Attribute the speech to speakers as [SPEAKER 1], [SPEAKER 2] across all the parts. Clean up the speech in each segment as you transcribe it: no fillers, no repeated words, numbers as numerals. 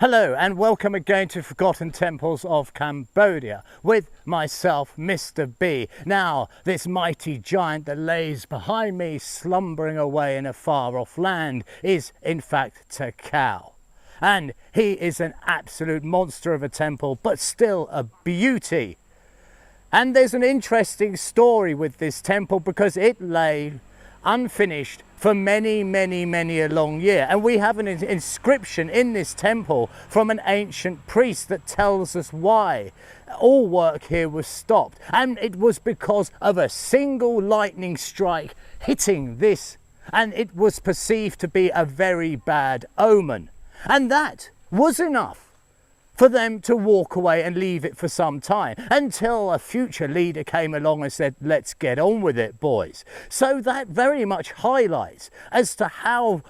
[SPEAKER 1] Hello and welcome again to Forgotten Temples of Cambodia with myself, Mr. B. Now, this mighty giant that lays behind me, slumbering away in a far-off land, is in fact Keo. And he is an absolute monster of a temple, but still a beauty. And there's an interesting story with this temple because it lay unfinished for many a long year, and we have an inscription in this temple from an ancient priest that tells us why all work here was stopped, and it was because of a single lightning strike hitting this, and it was perceived to be a very bad omen, and that was enough for them to walk away and leave it for some time until a future leader came along and said, let's get on with it, boys. So that very much highlights as to how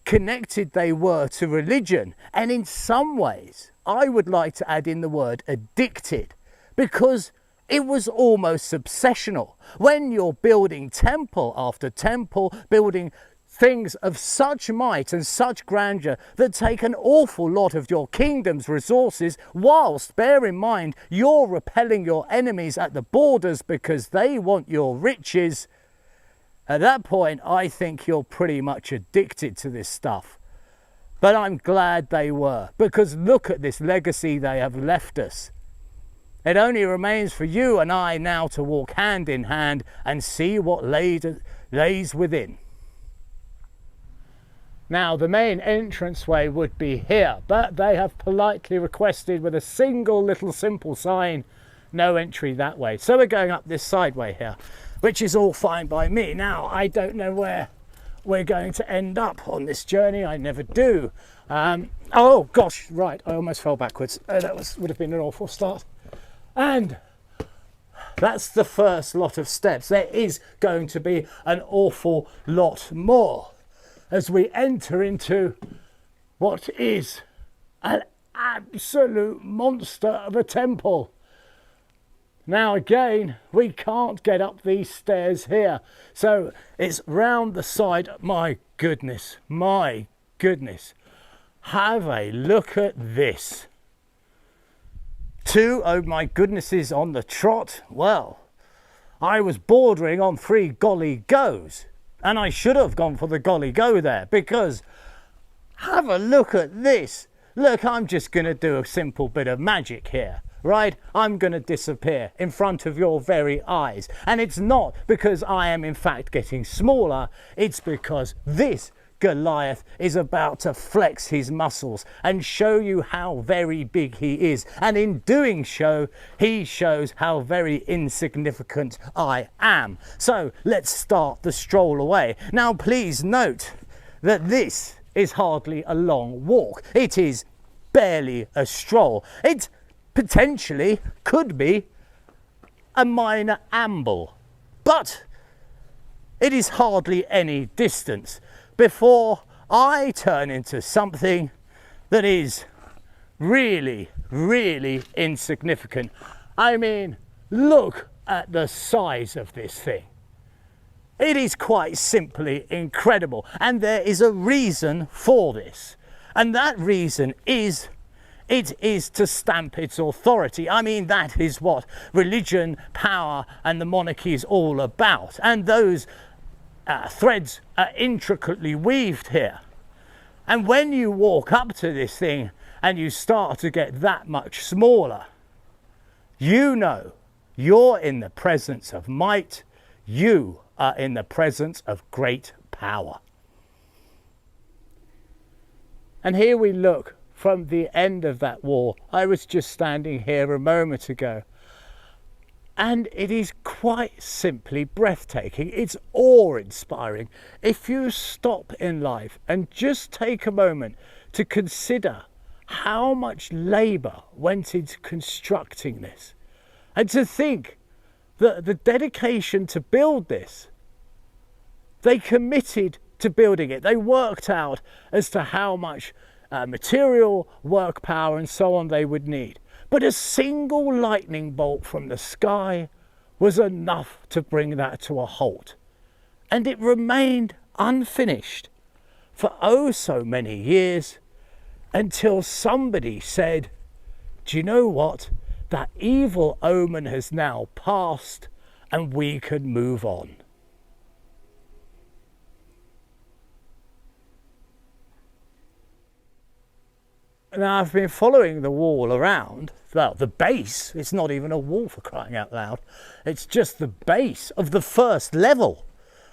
[SPEAKER 1] connected they were to religion. And in some ways, I would like to add in the word addicted, because it was almost obsessional. When you're building temple after temple, building things of such might and such grandeur that take an awful lot of your kingdom's resources, whilst, bear in mind, you're repelling your enemies at the borders because they want your riches. At that point, I think you're pretty much addicted to this stuff. But I'm glad they were, because look at this legacy they have left us. It only remains for you and I now to walk hand in hand and see what lays within. Now, the main entranceway would be here, but they have politely requested with a single little simple sign, no entry that way. So we're going up this sideway here, which is all fine by me. Now, I don't know where we're going to end up on this journey. I never do. Oh gosh, right, I almost fell backwards. That would have been an awful start. And that's the first lot of steps. There is going to be an awful lot more as we enter into what is an absolute monster of a temple. Now again, we can't get up these stairs here, so it's round the side. My goodness, have a look at this. Two, oh my goodnesses, on the trot. Well, I was bordering on 3 golly goes. And I should have gone for the golly go there, because have a look at this. Look, I'm just going to do a simple bit of magic here, right? I'm going to disappear in front of your very eyes. And it's not because I am in fact getting smaller. It's because this Goliath is about to flex his muscles and show you how very big he is. And in doing so, he shows how very insignificant I am. So let's start the stroll away. Now, please note that this is hardly a long walk. It is barely a stroll. It potentially could be a minor amble, but it is hardly any distance before I turn into something that is really insignificant. I mean, look at the size of this thing. It is quite simply incredible, and there is a reason for this. And that reason is it is to stamp its authority. I mean, that is what religion, power, and the monarchy is all about. And those threads are intricately weaved here. And when you walk up to this thing and you start to get that much smaller, you know you're in the presence of might. You are in the presence of great power. And here we look from the end of that wall. I was just standing here a moment ago, and it is quite simply breathtaking. It's awe-inspiring. If you stop in life and just take a moment to consider how much labour went into constructing this, and to think that the dedication to build this, they committed to building it. They worked out as to how much material, work power and so on they would need. But a single lightning bolt from the sky was enough to bring that to a halt. And it remained unfinished for oh so many years until somebody said, do you know what? That evil omen has now passed and we can move on. Now, I've been following the wall around, well, the base, it's not even a wall for crying out loud, it's just the base of the first level.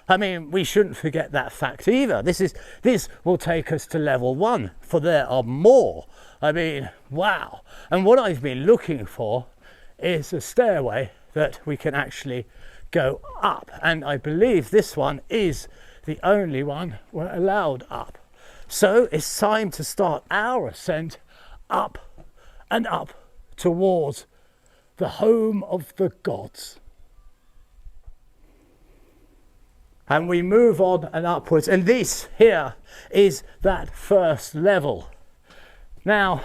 [SPEAKER 1] I mean, we shouldn't forget that fact either. This will take us to level 1, for there are more. I mean, wow. And what I've been looking for is a stairway that we can actually go up. And I believe this one is the only one we're allowed up. So it's time to start our ascent up and up towards the home of the gods. And we move on and upwards. And this here is that first level. Now,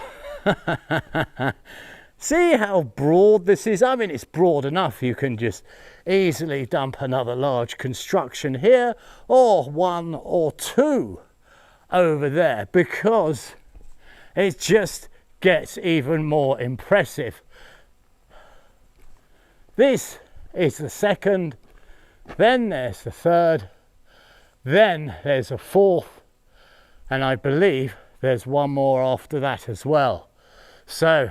[SPEAKER 1] see how broad this is? I mean, it's broad enough. You can just easily dump another large construction here, or 1 or 2 over there, because it just gets even more impressive. This is the second, then there's the third, then there's a fourth, and I believe there's one more after that as well. So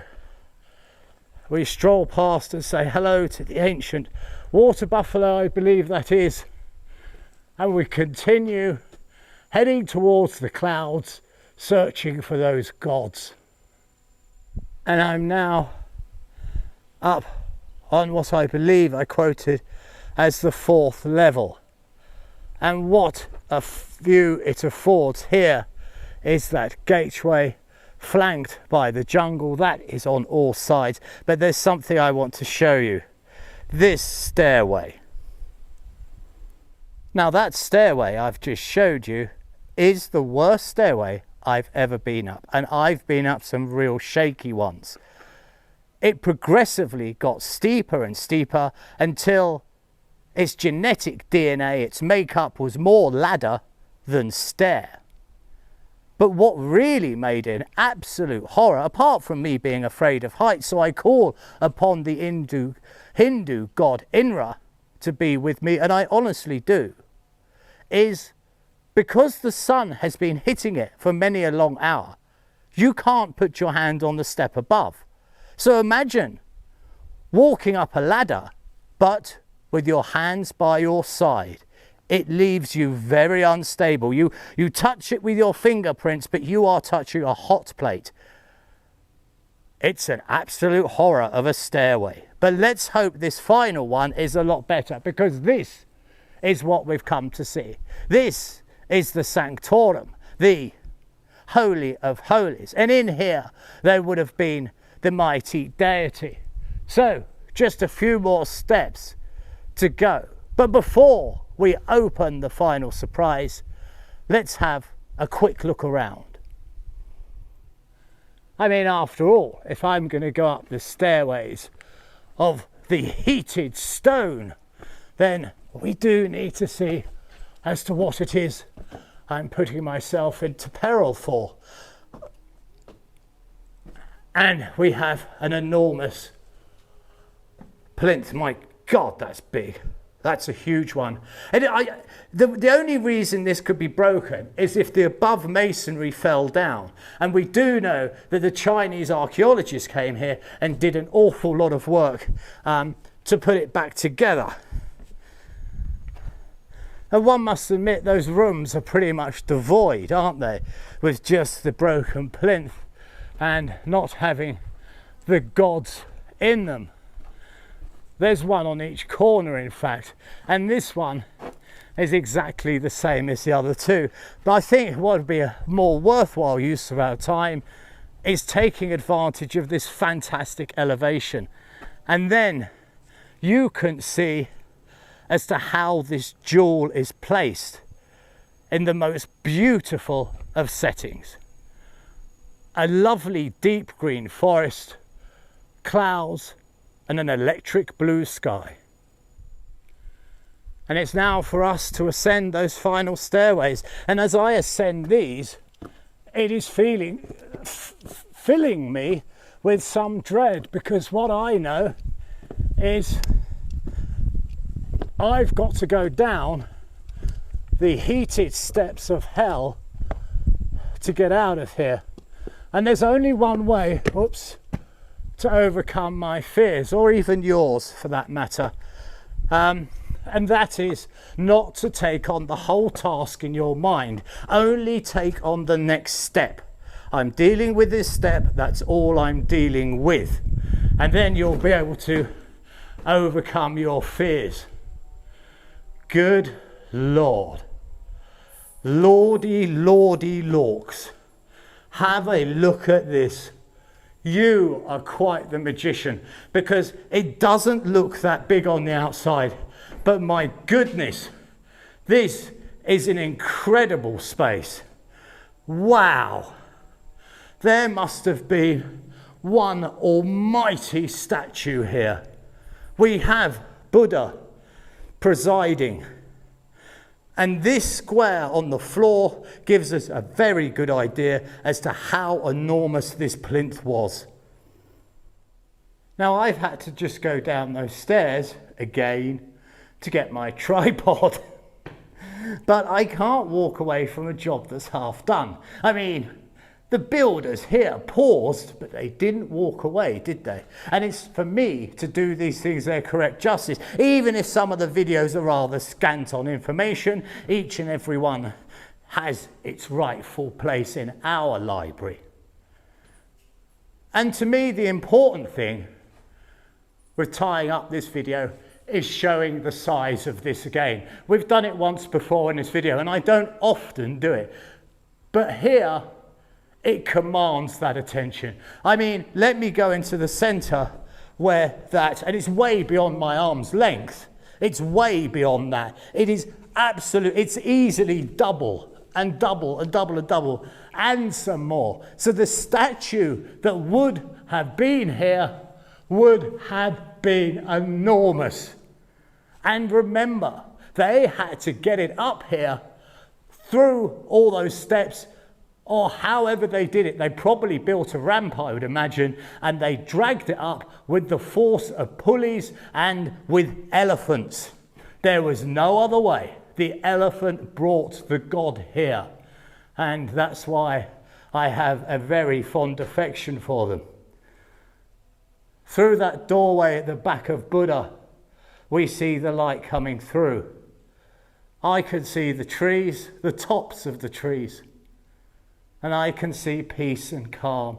[SPEAKER 1] we stroll past and say hello to the ancient water buffalo, I believe that is, and we continue heading towards the clouds, searching for those gods. And I'm now up on what I believe I quoted as the 4th level. And what a view it affords. Here is that gateway flanked by the jungle. That is on all sides. But there's something I want to show you. This stairway. Now that stairway I've just showed you is the worst stairway I've ever been up, and I've been up some real shaky ones. It progressively got steeper and steeper until its genetic DNA, its makeup, was more ladder than stair. But what really made it an absolute horror, apart from me being afraid of heights, so I call upon the Hindu god Indra to be with me, and I honestly do, is because the sun has been hitting it for many a long hour, you can't put your hand on the step above. So imagine walking up a ladder, but with your hands by your side. It leaves you very unstable. You touch it with your fingerprints, but you are touching a hot plate. It's an absolute horror of a stairway. But let's hope this final one is a lot better, because this is what we've come to see. This is the Sanctorum, the Holy of Holies. And in here, there would have been the mighty deity. So, just a few more steps to go. But before we open the final surprise, let's have a quick look around. I mean, after all, if I'm going to go up the stairways of the heated stone, then we do need to see as to what it is I'm putting myself into peril for. And we have an enormous plinth. My God, that's big. That's a huge one. And the only reason this could be broken is if the above masonry fell down. And we do know that the Chinese archaeologists came here and did an awful lot of work to put it back together. And one must admit those rooms are pretty much devoid, aren't they? With just the broken plinth and not having the gods in them. There's one on each corner, in fact, and this one is exactly the same as the other two. But I think what would be a more worthwhile use of our time is taking advantage of this fantastic elevation. And then you can see as to how this jewel is placed in the most beautiful of settings. A lovely deep green forest, clouds, and an electric blue sky. And it's now for us to ascend those final stairways. And as I ascend these, it is filling me with some dread, because what I know is I've got to go down the heated steps of hell to get out of here. And there's only one way, to overcome my fears, or even yours for that matter. And that is not to take on the whole task in your mind. Only take on the next step. I'm dealing with this step, that's all I'm dealing with. And then you'll be able to overcome your fears. Good Lord. Lordy, lordy, lorks. Have a look at this. You are quite the magician, because it doesn't look that big on the outside. But my goodness, this is an incredible space. Wow. There must have been one almighty statue here. We have Buddha presiding. And this square on the floor gives us a very good idea as to how enormous this plinth was. Now, I've had to just go down those stairs again to get my tripod. But I can't walk away from a job that's half done. I mean, the builders here paused, but they didn't walk away, did they? And it's for me to do these things their correct justice. Even if some of the videos are rather scant on information, each and every one has its rightful place in our library. And to me, the important thing with tying up this video is showing the size of this again. We've done it once before in this video, and I don't often do it. But here, it commands that attention. I mean, let me go into the center where that, and it's way beyond my arm's length. It's way beyond that. It is absolute, it's easily double and double and double and double and some more. So the statue that would have been here would have been enormous. And remember, they had to get it up here through all those steps, or however they did it. They probably built a ramp, I would imagine, and they dragged it up with the force of pulleys and with elephants. There was no other way. The elephant brought the god here. And that's why I have a very fond affection for them. Through that doorway at the back of Buddha, we see the light coming through. I can see the trees, the tops of the trees, and I can see peace and calm.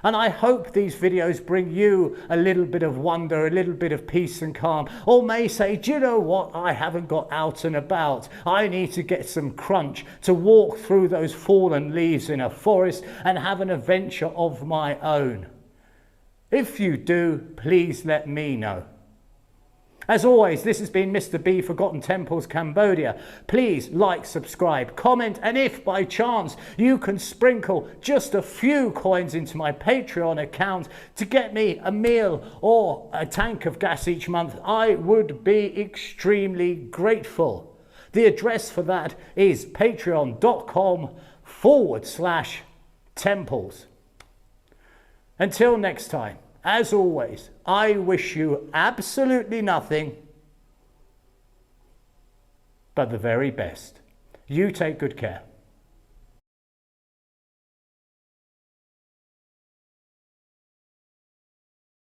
[SPEAKER 1] And I hope these videos bring you a little bit of wonder, a little bit of peace and calm, or may say, do you know what, I haven't got out and about. I need to get some crunch to walk through those fallen leaves in a forest and have an adventure of my own. If you do, please let me know. As always, this has been Mr. B, Forgotten Temples, Cambodia. Please like, subscribe, comment, and if by chance you can sprinkle just a few coins into my Patreon account to get me a meal or a tank of gas each month, I would be extremely grateful. The address for that is patreon.com/temples. Until next time, as always, I wish you absolutely nothing but the very best. You take good care.